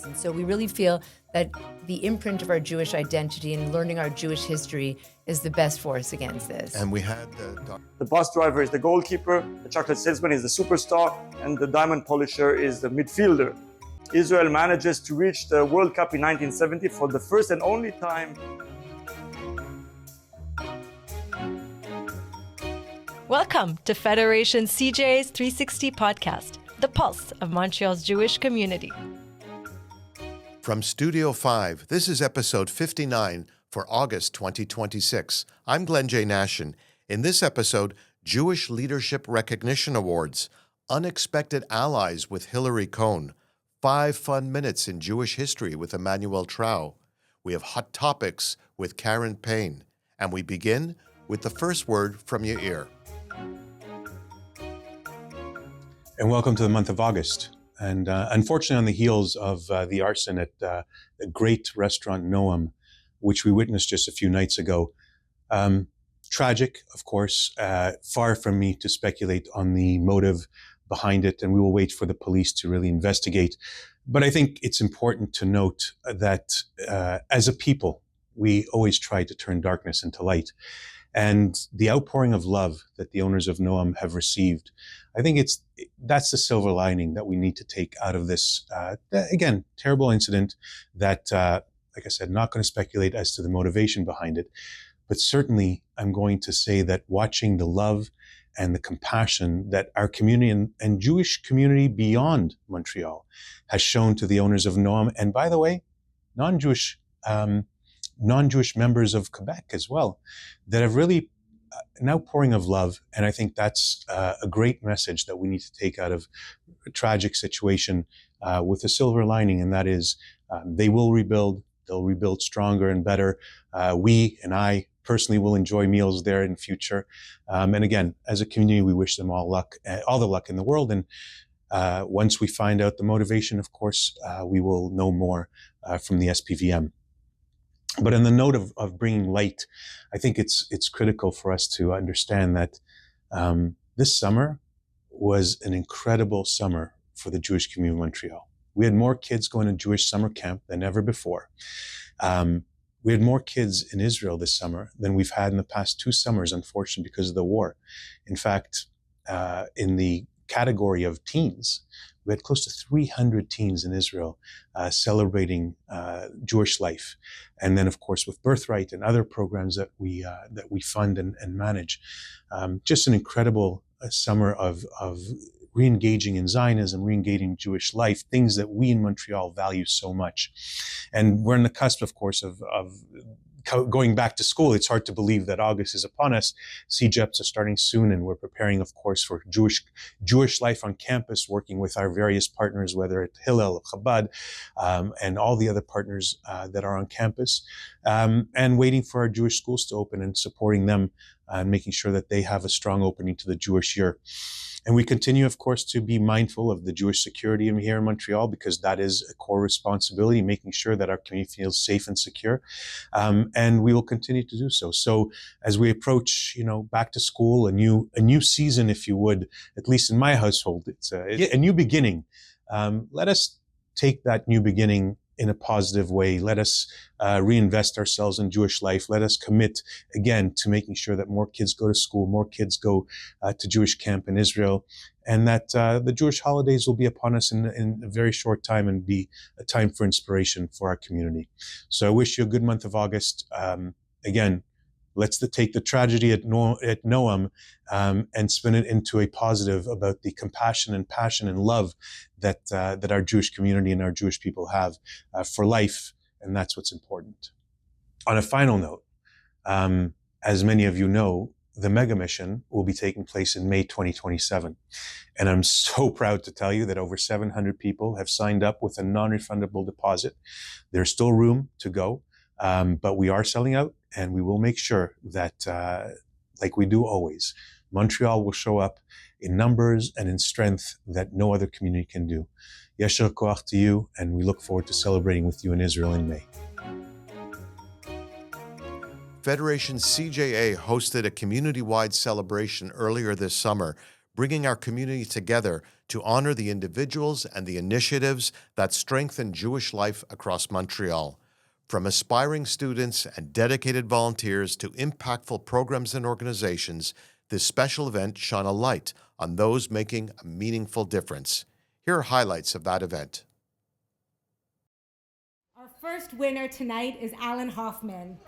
Jews. And so we really feel that the imprint of our Jewish identity and learning our Jewish history is the best force against this. And we had the bus driver is the goalkeeper, the chocolate salesman is the superstar, and the diamond polisher is the midfielder. Israel manages to reach the World Cup in 1970 for the first and only time. Welcome to Federation CJA's 360 podcast, the pulse of Montreal's Jewish community. From Studio 5, this is episode 59 for August 2026. I'm Glenn J. Nashin. In this episode, Jewish Leadership Recognition Awards, Unexpected Allies with Hillary Cohen, 5 fun minutes in Jewish history with Emmanuel Trau. We have hot topics with Payne. And we begin with the first word from Yair. And welcome to the month of August. And unfortunately, on the heels of the arson at the great restaurant Noam, which we witnessed just a few nights ago, tragic, of course, far from me to speculate on the motive behind it, and we will wait for the police to really investigate. But I think it's important to note that as a people, we always try to turn darkness into light. And the outpouring of love that the owners of Noam have received, I think that's the silver lining that we need to take out of this, again, terrible incident that, like I said, not going to speculate as to the motivation behind it. But certainly, I'm going to say that watching the love and the compassion that our community and Jewish community beyond Montreal has shown to the owners of Noam, and by the way, non-Jewish members of Quebec as well, that have really an outpouring of love. And I think that's a great message that we need to take out of a tragic situation with a silver lining, and that is they will rebuild. They'll rebuild stronger and better. We and I personally will enjoy meals there in future. And again, as a community, we wish them all the luck in the world. And once we find out the motivation, of course, we will know more from the SPVM. But on the note of bringing light, I think it's critical for us to understand that this summer was an incredible summer for the Jewish community of Montreal. We had more kids going to Jewish summer camp than ever before. We had more kids in Israel this summer than we've had in the past 2 summers, unfortunately, because of the war. In fact, in the category of teens, we had close to 300 teens in Israel celebrating Jewish life. And then, of course, with Birthright and other programs that we fund and manage. Just an incredible summer of re-engaging in Zionism, re-engaging Jewish life, things that we in Montreal value so much. And we're on the cusp, of course, of going back to school. It's hard to believe that August is upon us. CJEPs are starting soon, and we're preparing, of course, for Jewish life on campus, working with our various partners, whether it's Hillel, Chabad, and all the other partners that are on campus, and waiting for our Jewish schools to open and supporting them and making sure that they have a strong opening to the Jewish year. And we continue, of course, to be mindful of the Jewish security here in Montreal, because that is a core responsibility, making sure that our community feels safe and secure. And we will continue to do so. So as we approach, back to school, a new season, if you would, at least in my household, it's a new beginning. Let us take that new beginning in a positive way. Let us reinvest ourselves in Jewish life. Let us commit, again, to making sure that more kids go to school, more kids go to Jewish camp in Israel, and that the Jewish holidays will be upon us in a very short time and be a time for inspiration for our community. So I wish you a good month of August. Again, let's take the tragedy at Noam and spin it into a positive about the compassion and passion and love that our Jewish community and our Jewish people have for life, and that's what's important. On a final note, as many of you know, the mega mission will be taking place in May 2027. And I'm so proud to tell you that over 700 people have signed up with a non-refundable deposit. There's still room to go, but we are selling out. And we will make sure that, like we do always, Montreal will show up in numbers and in strength that no other community can do. Yesher koach to you, and we look forward to celebrating with you in Israel in May. Federation CJA hosted a community-wide celebration earlier this summer, bringing our community together to honor the individuals and the initiatives that strengthen Jewish life across Montreal. From aspiring students and dedicated volunteers to impactful programs and organizations, this special event shone a light on those making a meaningful difference. Here are highlights of that event. Our first winner tonight is Alan Hoffman.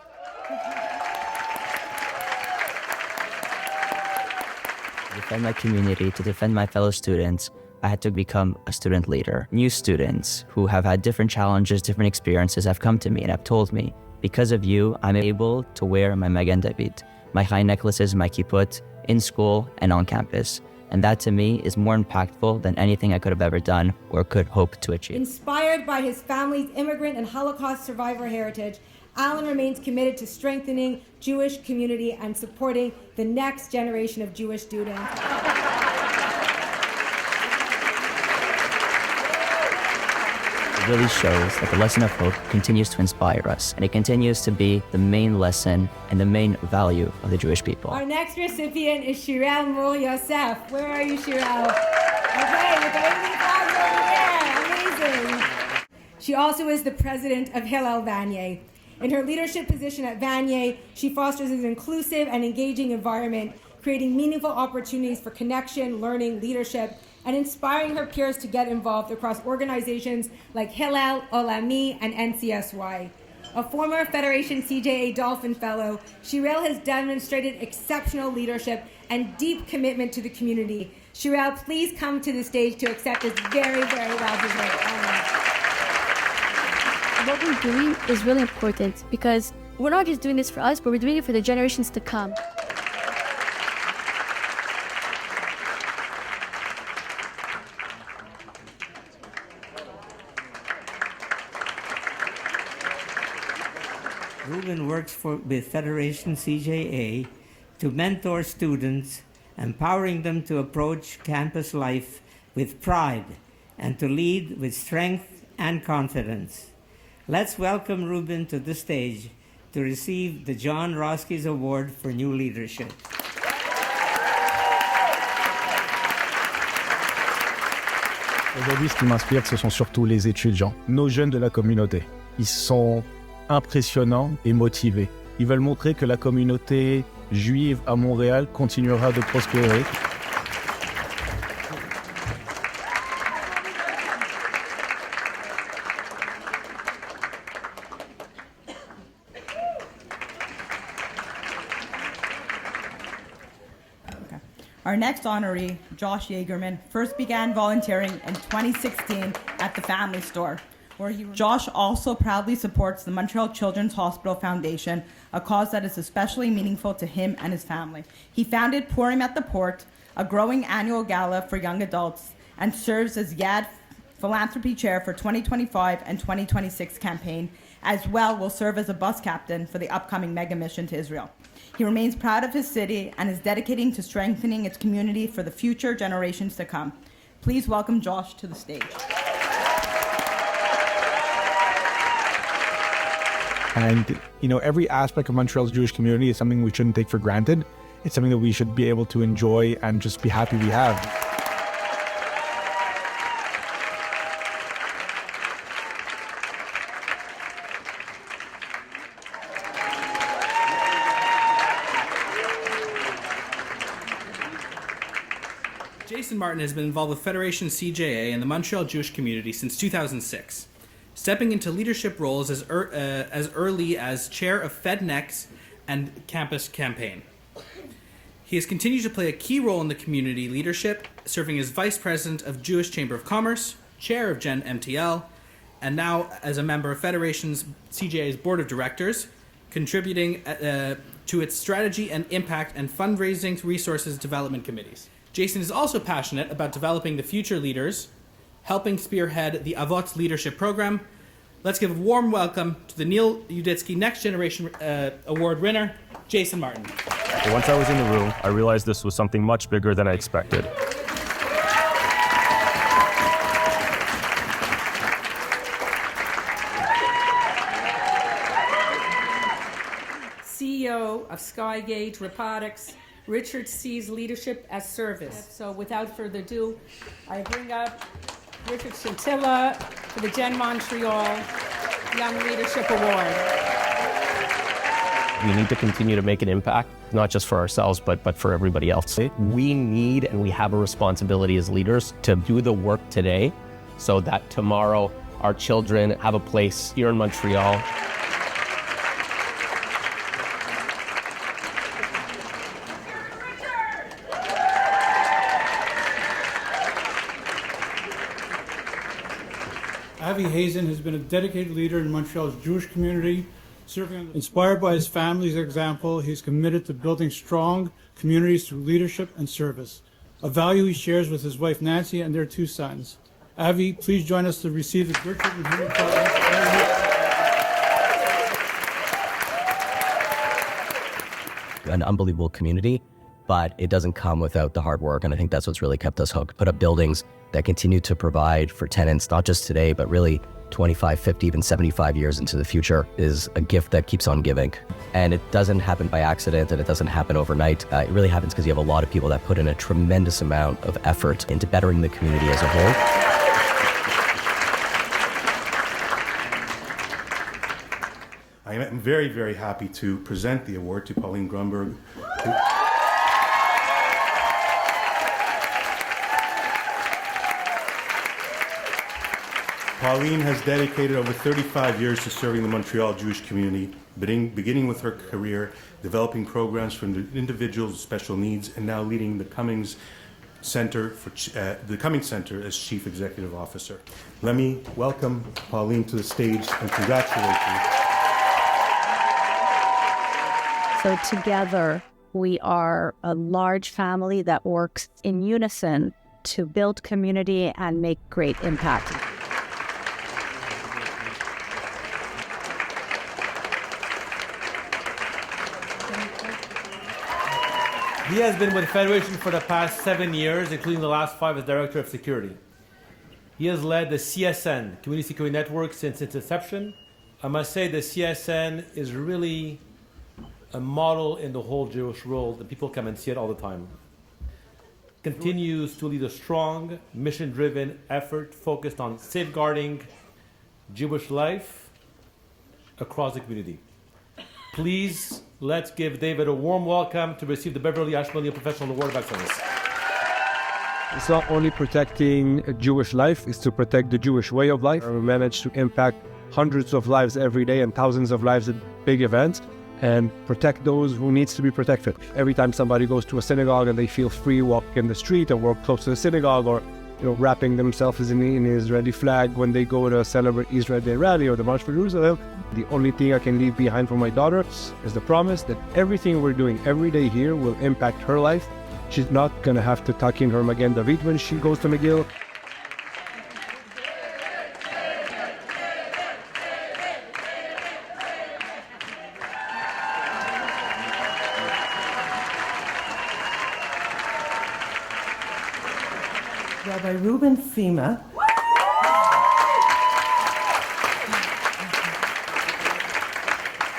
To defend my community, to defend my fellow students, I had to become a student leader. New students who have had different challenges, different experiences have come to me and have told me, because of you, I'm able to wear my Magen David, my high necklaces, my kipput, in school and on campus. And that to me is more impactful than anything I could have ever done or could hope to achieve. Inspired by his family's immigrant and Holocaust survivor heritage, Alan remains committed to strengthening Jewish community and supporting the next generation of Jewish students. It really shows that the lesson of hope continues to inspire us, and it continues to be the main lesson and the main value of the Jewish people. Our next recipient is Shirel Mul Yosef. Where are you, Shirel? Okay, with the waving flag over there. Amazing. She also is the president of Hillel Vanier. In her leadership position at Vanier, she fosters an inclusive and engaging environment, creating meaningful opportunities for connection, learning, leadership, and inspiring her peers to get involved across organizations like Hillel, Olami, and NCSY. A former Federation CJA Dolphin Fellow, Shirel has demonstrated exceptional leadership and deep commitment to the community. Shirel, please come to the stage to accept this very, very well-deserved honor. What we're doing is really important because we're not just doing this for us, but we're doing it for the generations to come. Ruben works with Federation CJA to mentor students, empowering them to approach campus life with pride and to lead with strength and confidence. Let's welcome Ruben to the stage to receive the John Roskis Award for New Leadership. Aujourd'hui, ce qui m'inspire, ce sont surtout les étudiants, nos jeunes de la communauté. Ils sont impressionnants et motivés. Ils veulent montrer que la communauté juive à Montréal continuera de prospérer. Our next honoree, Josh Yeagerman, first began volunteering in 2016 at the Family Store, where Josh also proudly supports the Montreal Children's Hospital Foundation, a cause that is especially meaningful to him and his family. He founded Purim at the Port, a growing annual gala for young adults, and serves as Yad Philanthropy Chair for 2025 and 2026 campaign, as well will serve as a bus captain for the upcoming mega mission to Israel. He remains proud of his city and is dedicating to strengthening its community for the future generations to come. Please welcome Josh to the stage. And, every aspect of Montreal's Jewish community is something we shouldn't take for granted. It's something that we should be able to enjoy and just be happy we have. Jason Martin has been involved with Federation CJA and the Montreal Jewish community since 2006, stepping into leadership roles as early as chair of FedNext and campus campaign. He has continued to play a key role in the community leadership, serving as vice president of Jewish Chamber of Commerce, chair of Gen MTL, and now as a member of Federation's CJA's board of directors, contributing to its strategy and impact and fundraising resources development committees. Jason is also passionate about developing the future leaders, helping spearhead the Avot Leadership Program. Let's give a warm welcome to the Neil Uditsky Next Generation Award winner, Jason Martin. Once I was in the room, I realized this was something much bigger than I expected. CEO of Skygate Robotics, Richard sees leadership as service. So without further ado, I bring up Richard Scintilla for the Jewish Montreal Young Leadership Award. We need to continue to make an impact, not just for ourselves, but for everybody else. We need and we have a responsibility as leaders to do the work today so that tomorrow our children have a place here in Montreal. Avi Hazen has been a dedicated leader in Montreal's Jewish community. Inspired by his family's example, he's committed to building strong communities through leadership and service, a value he shares with his wife Nancy and their 2 sons. Avi, please join us to receive the Gertrude and Henry An unbelievable community, but it doesn't come without the hard work, and I think that's what's really kept us hooked. Put up buildings that continue to provide for tenants, not just today, but really 25, 50, even 75 years into the future is a gift that keeps on giving. And it doesn't happen by accident, and it doesn't happen overnight. It really happens because you have a lot of people that put in a tremendous amount of effort into bettering the community as a whole. I am very, very happy to present the award to Pauline Grunberg. Pauline has dedicated over 35 years to serving the Montreal Jewish community, beginning with her career, developing programs for individuals with special needs, and now leading the Cummings Center as Chief Executive Officer. Let me welcome Pauline to the stage and congratulate you. So together, we are a large family that works in unison to build community and make great impact. He has been with the Federation for the past 7 years, including the last 5 as Director of Security. He has led the CSN, Community Security Network, since its inception. I must say the CSN is really a model in the whole Jewish world, and people come and see it all the time. Continues to lead a strong, mission-driven effort focused on safeguarding Jewish life across the community. Please, let's give David a warm welcome to receive the Beverly Ashmalian Professional Award of Excellence. It's not only protecting Jewish life, it's to protect the Jewish way of life. We manage to impact hundreds of lives every day and thousands of lives at big events, and protect those who needs to be protected. Every time somebody goes to a synagogue and they feel free walking in the street or walk close to the synagogue, or wrapping themselves in the Israeli flag when they go to celebrate Israel Day rally or the March for Jerusalem, the only thing I can leave behind for my daughter is the promise that everything we're doing every day here will impact her life. She's not going to have to tuck in her Magen David when she goes to McGill. Rabbi Reuben Fima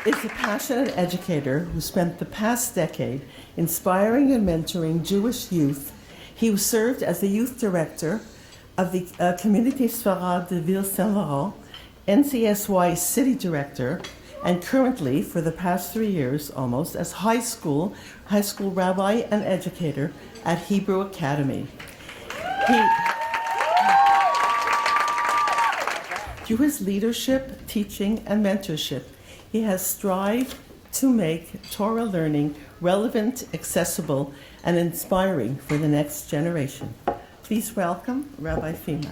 is a passionate educator who spent the past decade inspiring and mentoring Jewish youth. He served as the youth director of the Community Sfarad de Ville Saint-Laurent, NCSY city director, and currently, for the past 3 years almost, as high school rabbi and educator at Hebrew Academy. Through his leadership, teaching, and mentorship, he has strived to make Torah learning relevant, accessible, and inspiring for the next generation. Please welcome Rabbi Fima.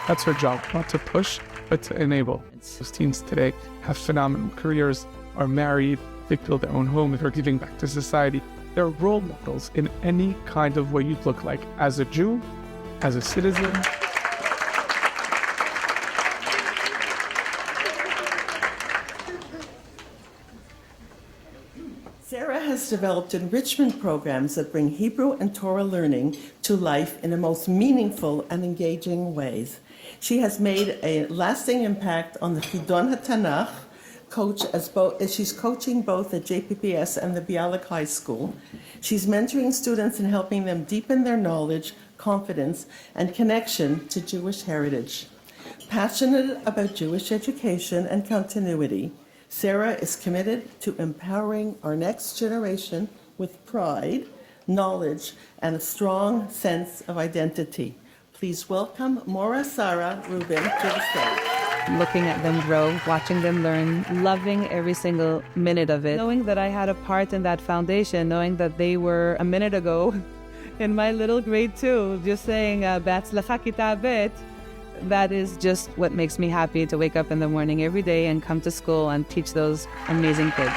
That's her job, not to push, but to enable. Those teens today have phenomenal careers, are married, they build their own homes, they're giving back to society. They're role models in any kind of way you look like, as a Jew, as a citizen. Sarah has developed enrichment programs that bring Hebrew and Torah learning to life in the most meaningful and engaging ways. She has made a lasting impact on the Chidon HaTanach She's coaching both at JPPS and the Bialik High School. She's mentoring students and helping them deepen their knowledge, confidence, and connection to Jewish heritage. Passionate about Jewish education and continuity, Sarah is committed to empowering our next generation with pride, knowledge, and a strong sense of identity. Please welcome Maura Sarah Rubin to the stage. Looking at them grow, watching them learn, loving every single minute of it. Knowing that I had a part in that foundation, knowing that they were a minute ago in my little grade 2, just saying, B'Hatzlacha Kita Bet. That is just what makes me happy to wake up in the morning every day and come to school and teach those amazing kids.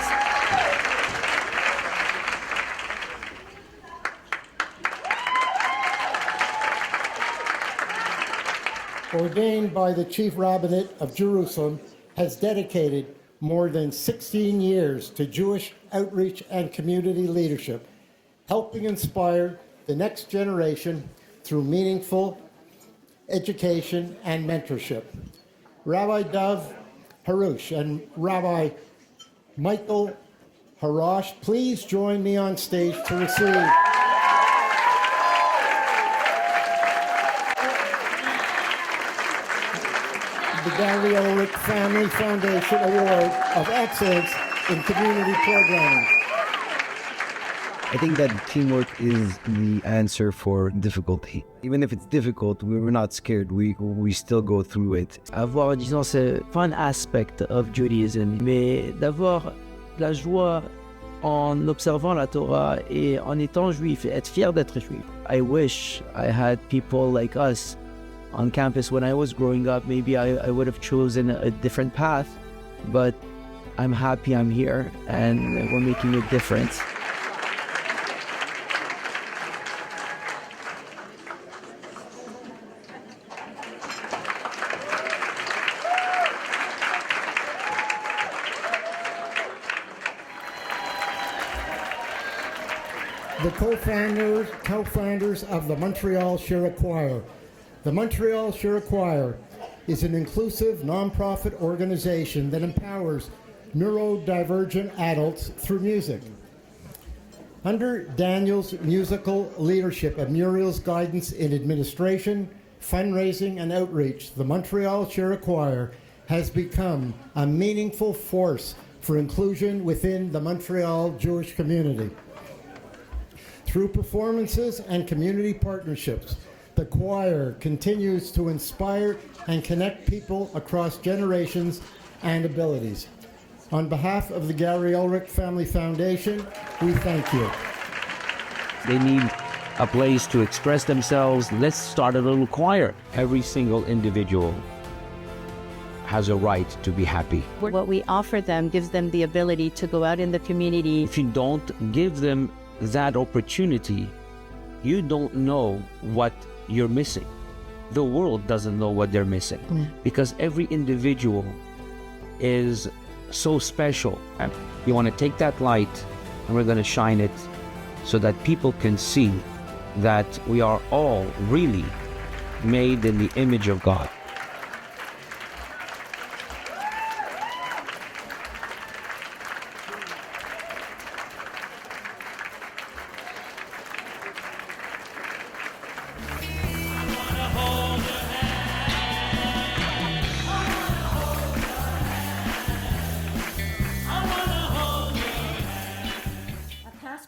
Ordained by the Chief Rabbinate of Jerusalem, has dedicated more than 16 years to Jewish outreach and community leadership, helping inspire the next generation through meaningful education and mentorship. Rabbi Dov Harush and Rabbi Michael Harash, please join me on stage to receive the Gary Ulrich Family Foundation Award of Excellence in Community Programming. I think that teamwork is the answer for difficulty. Even if it's difficult, we're not scared. We still go through it. Avoir, disons, ce fun aspect of Judaism, mais d'avoir la joie en observant la Torah et en étant juif, être fier d'être juif. I wish I had people like us on campus when I was growing up. Maybe I would have chosen a different path, but I'm happy I'm here and we're making a difference. The co-founders of the Montreal Shira Choir. The Montreal Shira Choir is an inclusive nonprofit organization that empowers neurodivergent adults through music. Under Daniel's musical leadership and Muriel's guidance in administration, fundraising, and outreach, the Montreal Shira Choir has become a meaningful force for inclusion within the Montreal Jewish community. Through performances and community partnerships, the choir continues to inspire and connect people across generations and abilities. On behalf of the Gary Ulrich Family Foundation, we thank you. They need a place to express themselves. Let's start a little choir. Every single individual has a right to be happy. What we offer them gives them the ability to go out in the community. If you don't give them that opportunity, you don't know what you're missing. The world doesn't know what they're missing because every individual is so special. And you want to take that light and we're going to shine it so that people can see that we are all really made in the image of God.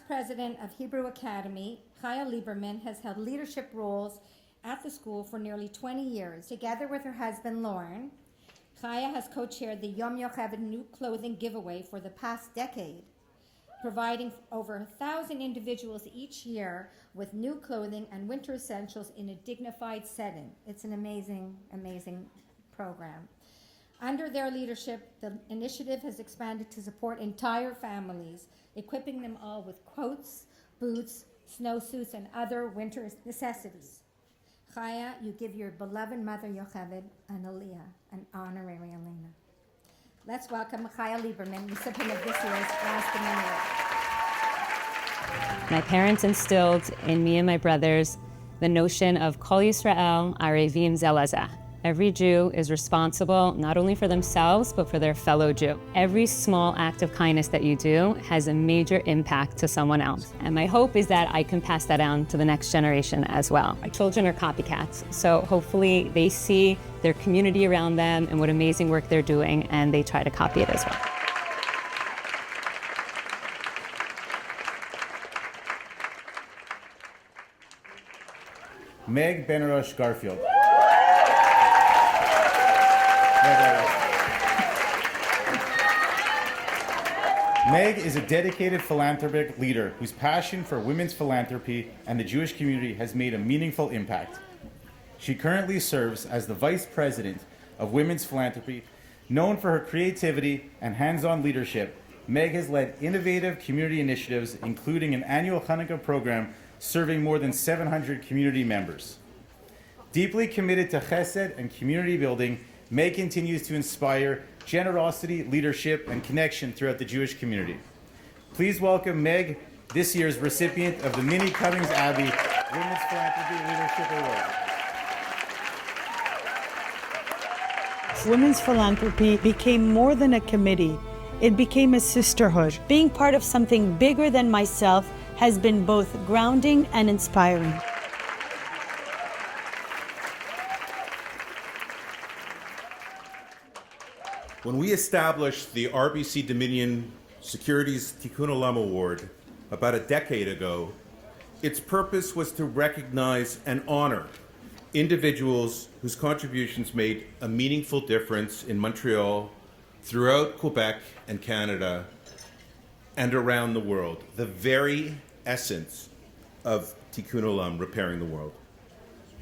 President of Hebrew Academy, Chaya Lieberman, has held leadership roles at the school for nearly 20 years. Together with her husband, Lauren, Chaya has co-chaired the Yom Yocheved New Clothing Giveaway for the past decade, providing over 1,000 individuals each year with new clothing and winter essentials in a dignified setting. It's an amazing, amazing program. Under their leadership, the initiative has expanded to support entire families, equipping them all with coats, boots, snowsuits, and other winter necessities. Chaya, you give your beloved mother Yocheved an Aliyah, an honorary Elena. Let's welcome Chaya Lieberman, recipient of this year's Aspen Award. My parents instilled in me and my brothers the notion of Kol Yisrael Arevim Zelazah. Every Jew is responsible not only for themselves, but for their fellow Jew. Every small act of kindness that you do has a major impact to someone else. And my hope is that I can pass that on to the next generation as well. My children are copycats, so hopefully they see their community around them and what amazing work they're doing, and they try to copy it as well. Meg Benarosh Garfield. Meg is a dedicated philanthropic leader whose passion for women's philanthropy and the Jewish community has made a meaningful impact. She currently serves as the Vice President of Women's Philanthropy. Known for her creativity and hands-on leadership, Meg has led innovative community initiatives, including an annual Hanukkah program serving more than 700 community members. Deeply committed to chesed and community building, Meg continues to inspire generosity, leadership, and connection throughout the Jewish community. Please welcome Meg, this year's recipient of the Minnie Cummings Abbey Women's Philanthropy Leadership Award. Women's philanthropy became more than a committee. It became a sisterhood. Being part of something bigger than myself has been both grounding and inspiring. When we established the RBC Dominion Securities Tikkun Olam Award about a decade ago, its purpose was to recognize and honor individuals whose contributions made a meaningful difference in Montreal, throughout Quebec and Canada, and around the world. The very essence of Tikkun Olam, repairing the world.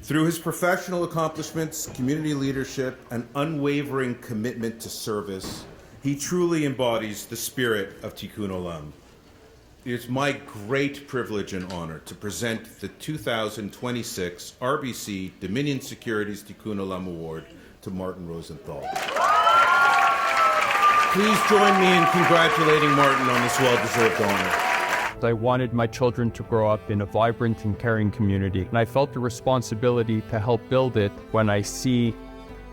Through his professional accomplishments, community leadership, and unwavering commitment to service, he truly embodies the spirit of Tikkun Olam. It is my great privilege and honor to present the 2026 RBC Dominion Securities Tikkun Olam Award to Martin Rosenthal. Please join me in congratulating Martin on this well-deserved honor. I wanted my children to grow up in a vibrant and caring community, and I felt the responsibility to help build it when I see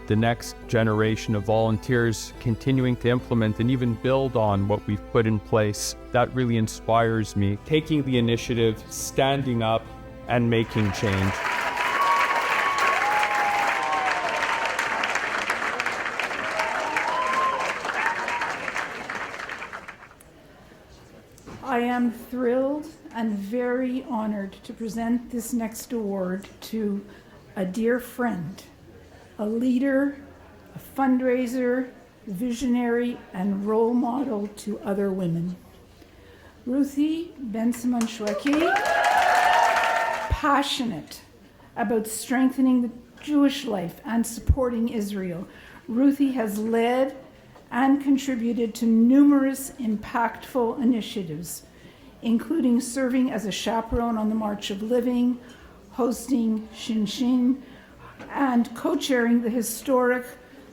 the next generation of volunteers continuing to implement and even build on what we've put in place. That really inspires me. Taking the initiative, standing up, and making change. I am thrilled and very honored to present this next award to a dear friend, a leader, a fundraiser, visionary, and role model to other women. Ruthie Ben-Simon Shweki, passionate about strengthening the Jewish life and supporting Israel. Ruthie has led and contributed to numerous impactful initiatives, including serving as a chaperone on the March of Living, hosting Shinshin, and co-chairing the historic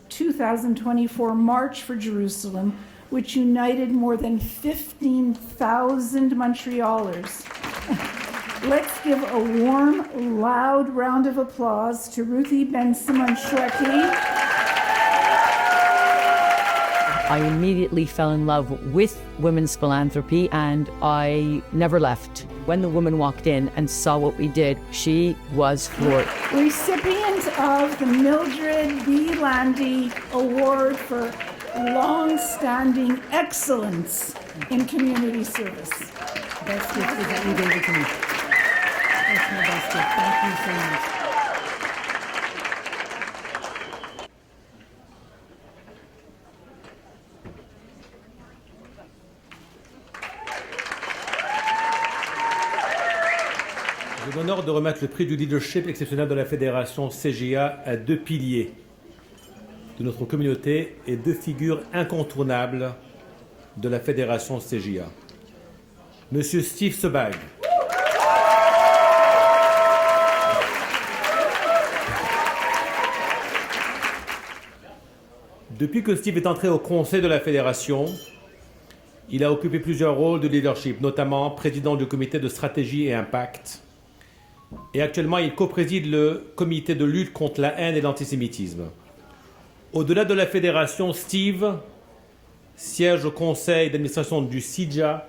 2024 March for Jerusalem, which united more than 15,000 Montrealers. Let's give a warm, loud round of applause to Ruthie Ben-Simon Shweki. I immediately fell in love with women's philanthropy, and I never left. When the woman walked in and saw what we did, she was floored. Recipient of the Mildred B. Landy Award for long-standing excellence in community service. Best gift is that you gave it to me. That's my best gift. Thank you so much. J'ai l'honneur de remettre le prix du leadership exceptionnel de la Fédération CGA à deux piliers de notre communauté et deux figures incontournables de la Fédération CGA. Monsieur Steve Sebag. Depuis que Steve est entré au conseil de la Fédération, il a occupé plusieurs rôles de leadership, notamment président du comité de stratégie et impact, Et actuellement, il co-préside le comité de lutte contre la haine et l'antisémitisme. Au-delà de la fédération, Steve siège au conseil d'administration du CIJA,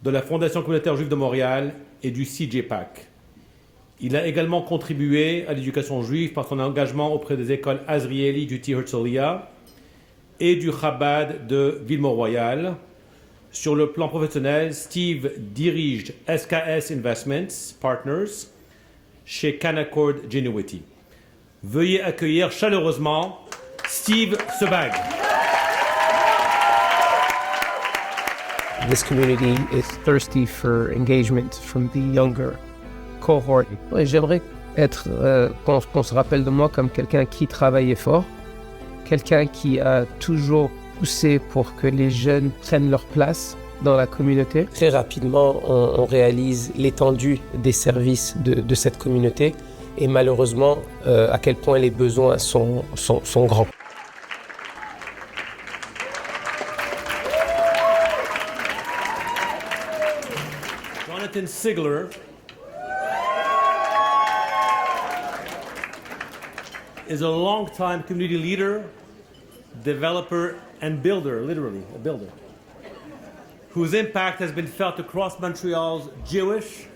de la Fondation communautaire juive de Montréal et du CJPAC. Il a également contribué à l'éducation juive par son engagement auprès des écoles Azrieli du Herzliya et du Chabad de Villemont-Royal. Sur le plan professionnel, Steve dirige SKS Investments Partners chez Canaccord Genuity. Veuillez accueillir chaleureusement Steve Sebag. This community is thirsty for engagement from the younger cohort. Et j'aimerais qu'on se rappelle de moi comme quelqu'un qui travaillait fort, quelqu'un qui a toujours poussé pour que les jeunes prennent leur place dans la communauté. Très rapidement, on réalise l'étendue des services de cette communauté et malheureusement, à quel point les besoins sont grands. Jonathan Sigler is a long-time community leader, developer, and builder, literally a builder, whose impact has been felt across Montreal's Jewish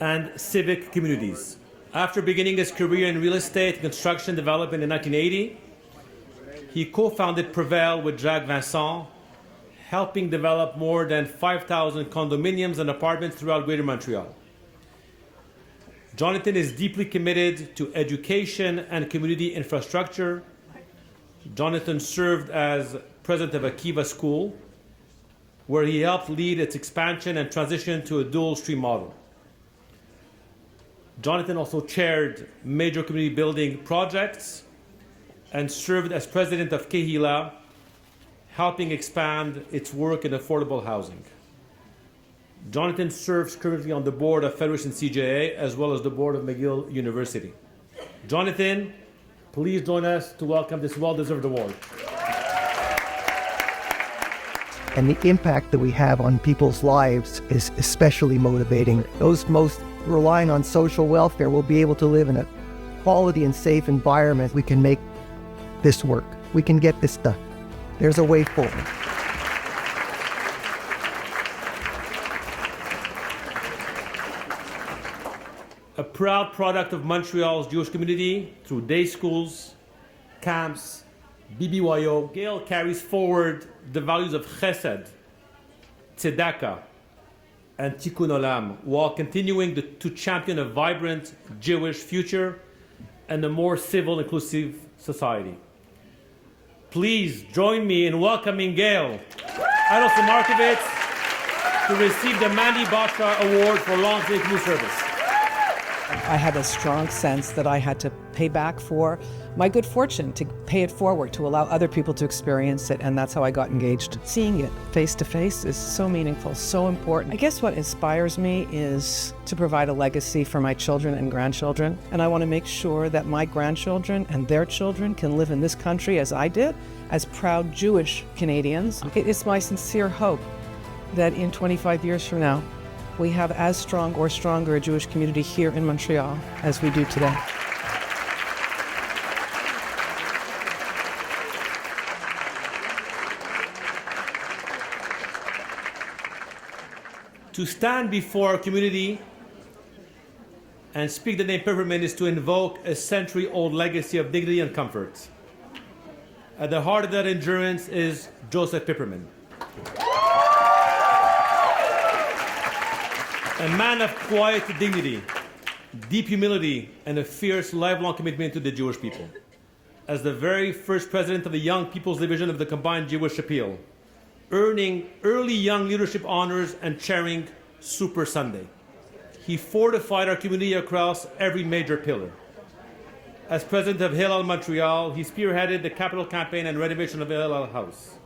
and civic communities. After beginning his career in real estate and construction development in 1980, he co-founded Prevail with Jacques Vincent, helping develop more than 5,000 condominiums and apartments throughout Greater Montreal. Jonathan is deeply committed to education and community infrastructure. Jonathan served as president of Akiva School, where he helped lead its expansion and transition to a dual stream model. Jonathan also chaired major community building projects and served as president of Kehila, helping expand its work in affordable housing. Jonathan serves currently on the board of Federation CJA as well as the board of McGill University. Jonathan, please join us to welcome this well-deserved award. And the impact that we have on people's lives is especially motivating. Those most relying on social welfare will be able to live in a quality and safe environment. We can make this work. We can get this done. There's a way forward. A proud product of Montreal's Jewish community through day schools, camps, BBYO, Gail carries forward the values of Chesed, Tzedakah, and Tikkun Olam while continuing to champion a vibrant Jewish future and a more civil, inclusive society. Please join me in welcoming Gail Adelson Markovitz to receive the Mandy Batra Award for long-term community service. I had a strong sense that I had to pay back for my good fortune, to pay it forward, to allow other people to experience it, and that's how I got engaged. Seeing it face to face is so meaningful, so important. I guess what inspires me is to provide a legacy for my children and grandchildren, and I want to make sure that my grandchildren and their children can live in this country as I did, as proud Jewish Canadians. It is my sincere hope that in 25 years from now, we have as strong or stronger a Jewish community here in Montreal as we do today. To stand before our community and speak the name Peppermint is to invoke a century-old legacy of dignity and comfort. At the heart of that endurance is Joseph Peppermint. A man of quiet dignity, deep humility, and a fierce, lifelong commitment to the Jewish people. As the very first president of the Young People's Division of the Combined Jewish Appeal, earning early young leadership honors and chairing Super Sunday. He fortified our community across every major pillar. As president of Hillel Montreal, he spearheaded the capital campaign and renovation of Hillel House.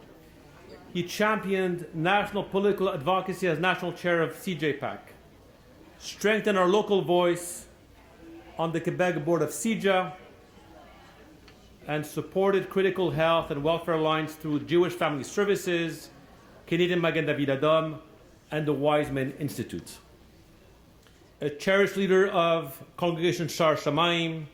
He championed national political advocacy as national chair of CJPAC, strengthened our local voice on the Quebec board of CIJA, and supported critical health and welfare lines through Jewish Family Services, Canadian Magen David Adom, and the Weizmann Institute. a cherished leader of Congregation Shar Shamayim.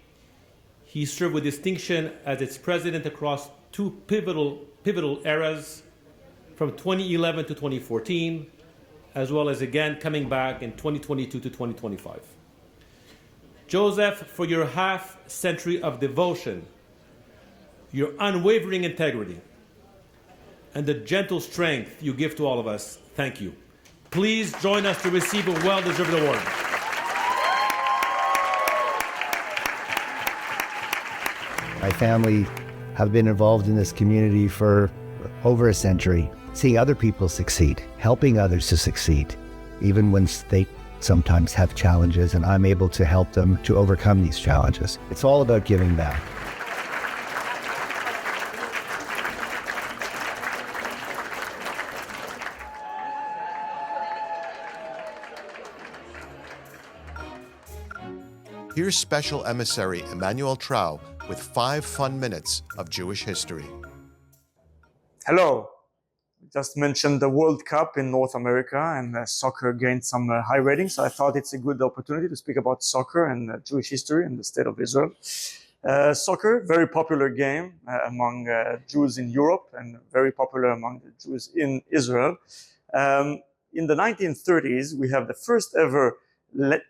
He served with distinction as its president across two pivotal eras, from 2011 to 2014, as well as again coming back in 2022 to 2025. Joseph, for your half-century of devotion, your unwavering integrity, and the gentle strength you give to all of us, thank you. Please join us to receive a well-deserved award. My family have been involved in this community for over a century, seeing other people succeed, helping others to succeed, even when they sometimes have challenges, and I'm able to help them to overcome these challenges. It's all about giving back. Here's Special Emissary Emmanuel Trau with 5 fun minutes of Jewish history. Hello. Just mentioned the World Cup in North America, and soccer gained some high ratings. So I thought it's a good opportunity to speak about soccer and Jewish history in the state of Israel. Soccer, very popular game among Jews in Europe and very popular among the Jews in Israel. In the 1930s, we have the first ever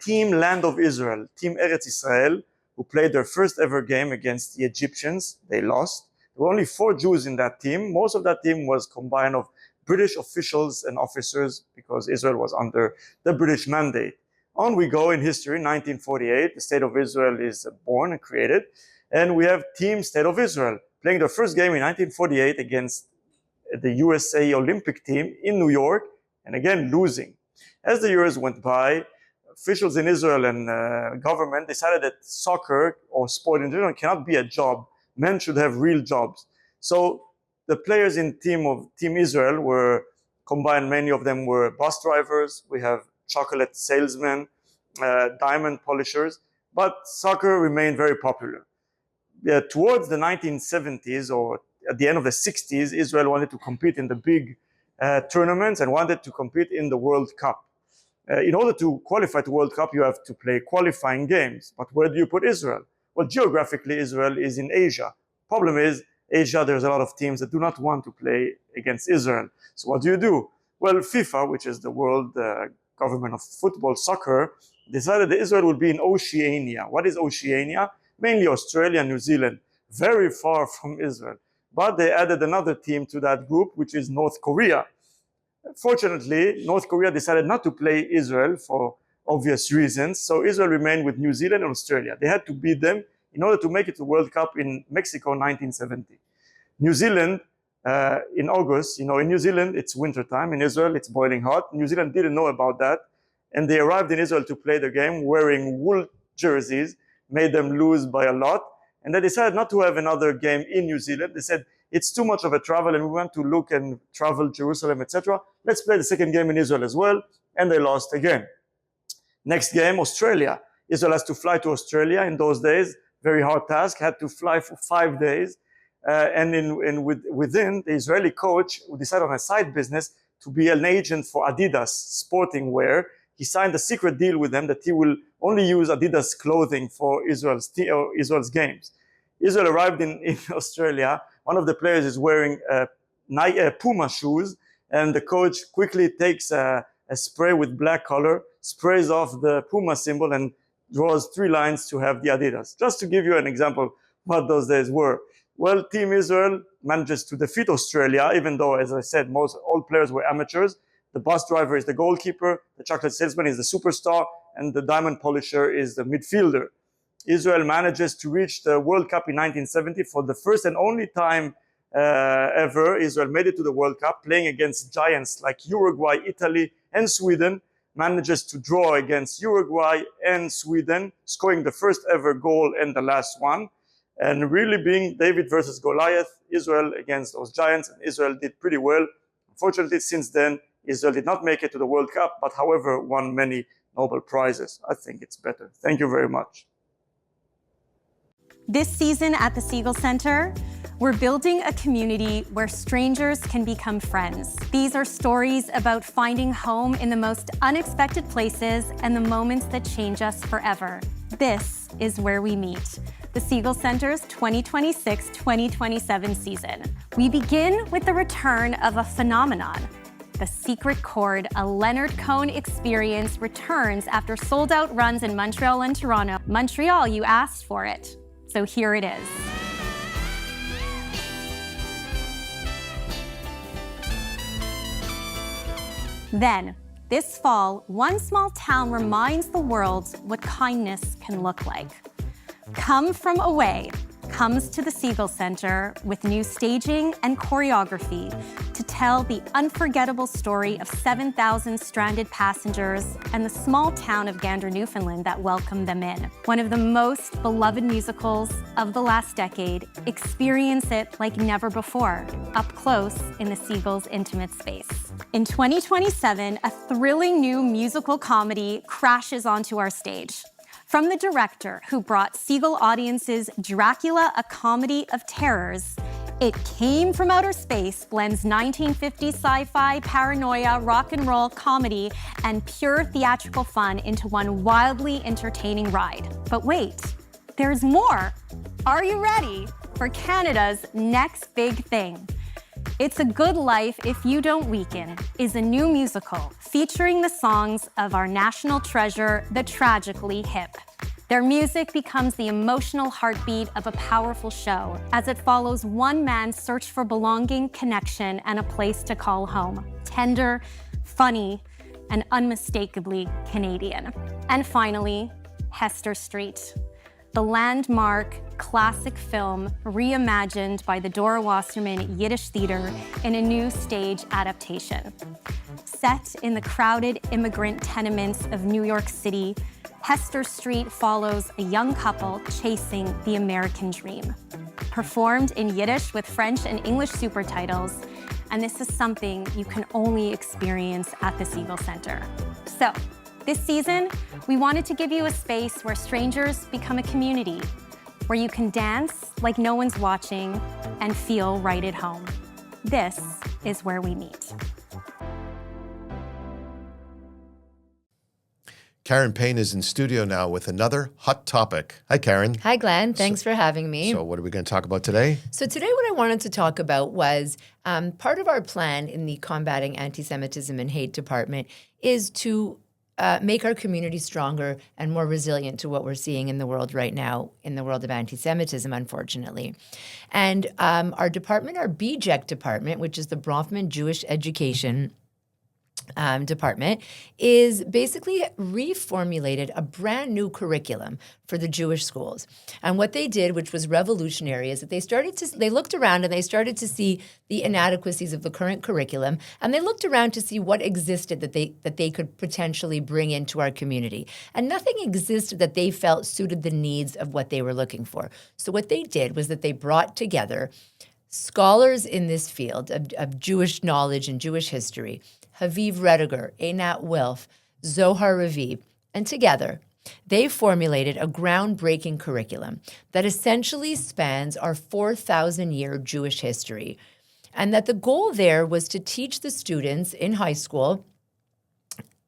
team Land of Israel, Team Eretz Israel, who played their first ever game against the Egyptians. They lost. There were only 4 Jews in that team. Most of that team was combined of British officials and officers because Israel was under the British mandate. On we go in history, 1948, the State of Israel is born and created. And we have Team State of Israel playing their first game in 1948 against the USA Olympic team in New York, and again losing. As the years went by, officials in Israel and government decided that soccer or sport in general cannot be a job. Men should have real jobs. So the players in Team Israel were combined. Many of them were bus drivers. We have chocolate salesmen, diamond polishers. But soccer remained very popular. Towards the 1970s or at the end of the 60s, Israel wanted to compete in the big tournaments and wanted to compete in the World Cup. In order to qualify to World Cup, you have to play qualifying games. But where do you put Israel? Well, geographically, Israel is in Asia. Problem is, Asia, there's a lot of teams that do not want to play against Israel. So what do? Well, FIFA, which is the world government of football, soccer, decided that Israel would be in Oceania. What is Oceania? Mainly Australia and New Zealand, very far from Israel. But they added another team to that group, which is North Korea. Fortunately, North Korea decided not to play Israel for obvious reasons. So Israel remained with New Zealand and Australia. They had to beat them in order to make it to the World Cup in Mexico in 1970. New Zealand, in August, in New Zealand, it's wintertime. In Israel, it's boiling hot. New Zealand didn't know about that. And they arrived in Israel to play the game wearing wool jerseys, made them lose by a lot. And they decided not to have another game in New Zealand. They said, it's too much of a travel and we want to look and travel Jerusalem, etc. Let's play the second game in Israel as well. And they lost again. Next game, Australia. Israel has to fly to Australia in those days. Very hard task, had to fly for 5 days. Within, the Israeli coach who decided on a side business to be an agent for Adidas sporting wear. He signed a secret deal with them that he will only use Adidas clothing for Israel's games. Israel arrived in Australia. One of the players is wearing Puma shoes, and the coach quickly takes a spray with black color, sprays off the Puma symbol, and draws 3 lines to have the Adidas. Just to give you an example what those days were. Well, Team Israel manages to defeat Australia, even though, as I said, all players were amateurs. The bus driver is the goalkeeper, the chocolate salesman is the superstar, and the diamond polisher is the midfielder. Israel manages to reach the World Cup in 1970 for the first and only time ever. Israel made it to the World Cup, playing against giants like Uruguay, Italy, and Sweden. Manages to draw against Uruguay and Sweden, scoring the first ever goal and the last one. And really being David versus Goliath, Israel against those giants, and Israel did pretty well. Unfortunately, since then, Israel did not make it to the World Cup, but however, won many Nobel Prizes. I think it's better. Thank you very much. This season at the Siegel Center, We're building a community where strangers can become friends. These are stories about finding home in the most unexpected places and the moments that change us forever. This is where we meet. The Siegel Center's 2026-2027 season. We begin with the return of a phenomenon. The Secret Chord, a Leonard Cohen experience, returns after sold-out runs in Montreal and Toronto. Montreal, you asked for it, so here it is. Then, this fall, one small town reminds the world what kindness can look like. Come From Away comes to the Siegel Center with new staging and choreography to tell the unforgettable story of 7,000 stranded passengers and the small town of Gander, Newfoundland that welcomed them in. One of the most beloved musicals of the last decade. Experience it like never before, up close in the Siegel's intimate space. In 2027, a thrilling new musical comedy crashes onto our stage. From the director who brought Siegel audiences Dracula, a Comedy of Terrors, It Came From Outer Space blends 1950s sci-fi, paranoia, rock and roll, comedy, and pure theatrical fun into one wildly entertaining ride. But wait, there's more. Are you ready for Canada's next big thing? It's a Good Life If You Don't Weaken is a new musical featuring the songs of our national treasure, the Tragically Hip. Their music becomes the emotional heartbeat of a powerful show as it follows one man's search for belonging, connection, and a place to call home. Tender, funny, and unmistakably Canadian. And finally, Hester Street, the landmark classic film reimagined by the Dora Wasserman Yiddish Theater in a new stage adaptation. Set in the crowded immigrant tenements of New York City, Hester Street follows a young couple chasing the American dream. Performed in Yiddish with French and English supertitles, and this is something you can only experience at the Siegel Center. So, this season, we wanted to give you a space where strangers become a community, where you can dance like no one's watching and feel right at home. This is where we meet. Karen Payne is in studio now with another hot topic. Hi, Karen. Hi, Glenn. Thanks for having me. So what are we going to talk about today? So today what I wanted to talk about was part of our plan in the Combating Anti-Semitism and Hate Department is to make our community stronger and more resilient to what we're seeing in the world right now, in the world of anti-Semitism, unfortunately. And our department, our BJEC department, which is the Bronfman Jewish Education department, is basically reformulated a brand new curriculum for the Jewish schools. And what they did, which was revolutionary, is that they looked around and they started to see the inadequacies of the current curriculum, and they looked around to see what existed that they could potentially bring into our community. And nothing existed that they felt suited the needs of what they were looking for. So what they did was that they brought together scholars in this field of Jewish knowledge and Jewish history, Haviv Rediger, Einat Wilf, Zohar Raviv, and together they formulated a groundbreaking curriculum that essentially spans our 4,000-year Jewish history. And that the goal there was to teach the students in high school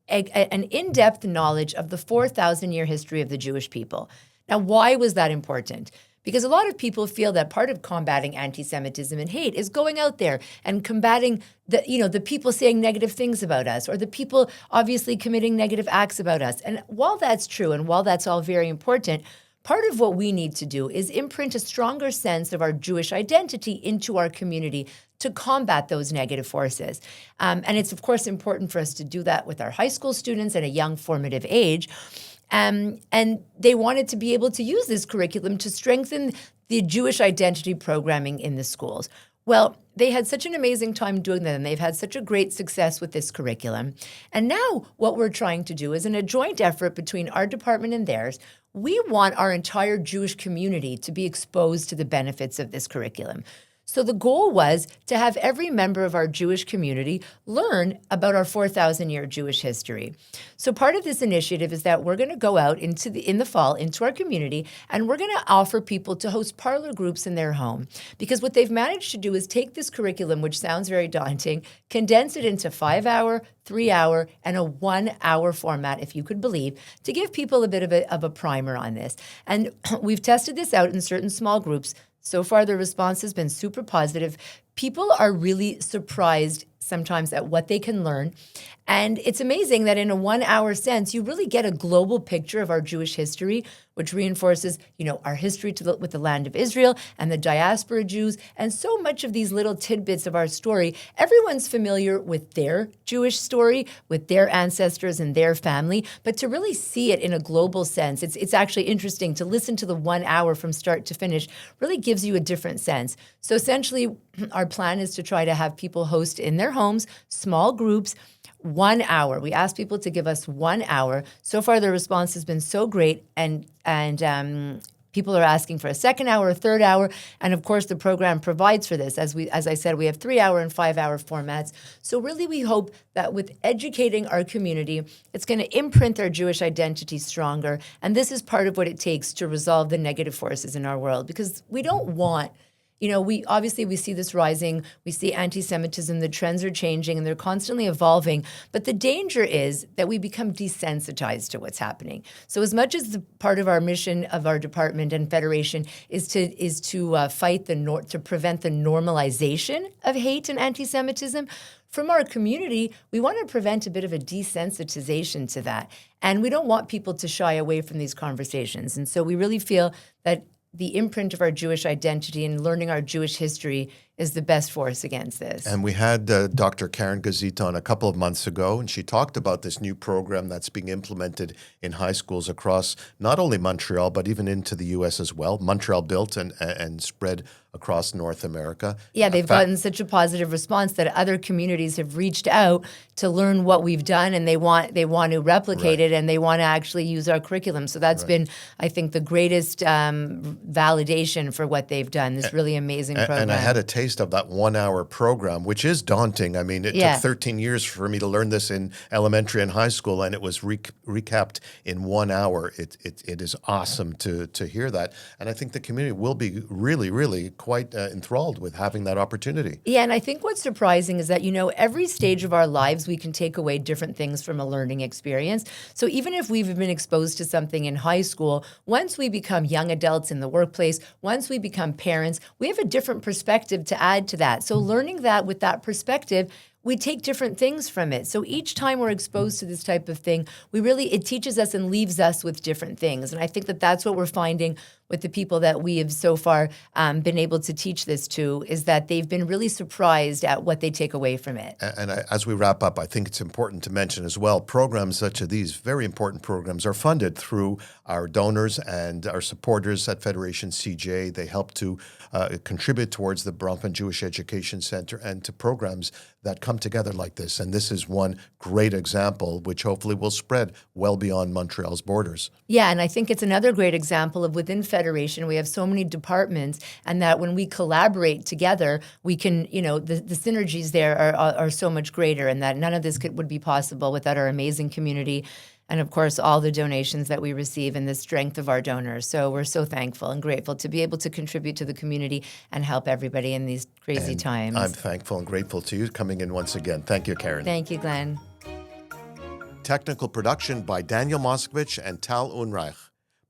an in-depth knowledge of the 4,000-year history of the Jewish people. Now, why was that important? Because a lot of people feel that part of combating anti-Semitism and hate is going out there and combating the people saying negative things about us, or the people obviously committing negative acts about us. And while that's true, and while that's all very important, part of what we need to do is imprint a stronger sense of our Jewish identity into our community to combat those negative forces. And it's, of course, important for us to do that with our high school students at a young formative age. And they wanted to be able to use this curriculum to strengthen the Jewish identity programming in the schools. Well, they had such an amazing time doing that, and they've had such a great success with this curriculum. And now what we're trying to do is, in a joint effort between our department and theirs, we want our entire Jewish community to be exposed to the benefits of this curriculum. So the goal was to have every member of our Jewish community learn about our 4,000-year Jewish history. So part of this initiative is that we're going to go out in the fall into our community, and we're going to offer people to host parlor groups in their home. Because what they've managed to do is take this curriculum, which sounds very daunting, condense it into 5-hour, 3-hour, and a 1-hour format, if you could believe, to give people a bit of a primer on this. And we've tested this out in certain small groups. So far, the response has been super positive. People are really surprised sometimes at what they can learn. And it's amazing that in a 1-hour sense, you really get a global picture of our Jewish history, which reinforces, our history with the land of Israel and the diaspora Jews, and so much of these little tidbits of our story. Everyone's familiar with their Jewish story, with their ancestors and their family, but to really see it in a global sense, it's actually interesting to listen to the 1 hour from start to finish, really gives you a different sense. So essentially, our plan is to try to have people host in their homes, small groups, 1 hour. We asked people to give us 1 hour. So far, the response has been so great, and people are asking for a second hour, a third hour, and of course, the program provides for this. As I said, we have 3-hour and 5-hour formats. So really, we hope that with educating our community, it's going to imprint our Jewish identity stronger, and this is part of what it takes to resolve the negative forces in our world, because we don't want. We see this rising. We see anti-Semitism. The trends are changing, and they're constantly evolving. But the danger is that we become desensitized to what's happening. So, as much as the part of our mission of our department and federation is to fight to prevent the normalization of hate and anti-Semitism, from our community, we want to prevent a bit of a desensitization to that, and we don't want people to shy away from these conversations. And so, we really feel that the imprint of our Jewish identity and learning our Jewish history is the best force against this. And we had Dr. Karen Gazita on a couple of months ago, and she talked about this new program that's being implemented in high schools across not only Montreal, but even into the U.S. as well. Montreal built and spread across North America. Yeah, they've gotten such a positive response that other communities have reached out to learn what we've done, and they want to replicate it, and they want to actually use our curriculum. So that's been, I think, the greatest validation for what they've done, this really amazing program. And I had a taste of that 1-hour program, which is daunting. I mean, it took 13 years for me to learn this in elementary and high school, and it was recapped in 1 hour. It is awesome to hear that. And I think the community will be really, really quite enthralled with having that opportunity. Yeah, and I think what's surprising is that, every stage of our lives, we can take away different things from a learning experience. So even if we've been exposed to something in high school, once we become young adults in the workplace, once we become parents, we have a different perspective to add to that. So learning that with that perspective, we take different things from it. So each time we're exposed to this type of thing, it teaches us and leaves us with different things. And I think that that's what we're finding with the people that we have so far been able to teach this to, is that they've been really surprised at what they take away from it. And as we wrap up, I think it's important to mention as well, programs such as these, very important programs, are funded through our donors and our supporters at Federation CJ. They help to contribute towards the Bronfman Jewish Education Center and to programs that come together like this. And this is one great example, which hopefully will spread well beyond Montreal's borders. Yeah, and I think it's another great example of within Federation, we have so many departments, and that when we collaborate together, we can, the synergies there are so much greater, and that none of this would be possible without our amazing community. And of course, all the donations that we receive and the strength of our donors. So we're so thankful and grateful to be able to contribute to the community and help everybody in these crazy times. I'm thankful and grateful to you coming in once again. Thank you, Karen. Thank you, Glenn. Technical production by Daniel Moskowitz and Tal Unreich.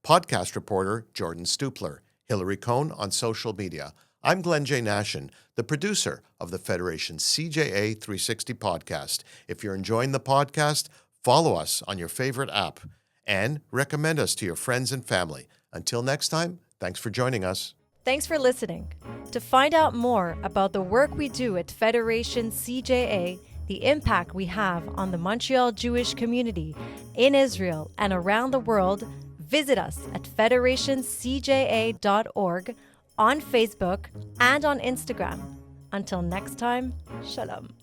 Podcast reporter Jordan Stupler. Hillary Cohn on social media. I'm Glenn J. Nashin, the producer of the Federation CJA 360 podcast. If you're enjoying the podcast, follow us on your favorite app and recommend us to your friends and family. Until next time, thanks for joining us. Thanks for listening. To find out more about the work we do at Federation CJA, the impact we have on the Montreal Jewish community in Israel and around the world, visit us at federationcja.org, on Facebook, and on Instagram. Until next time, shalom.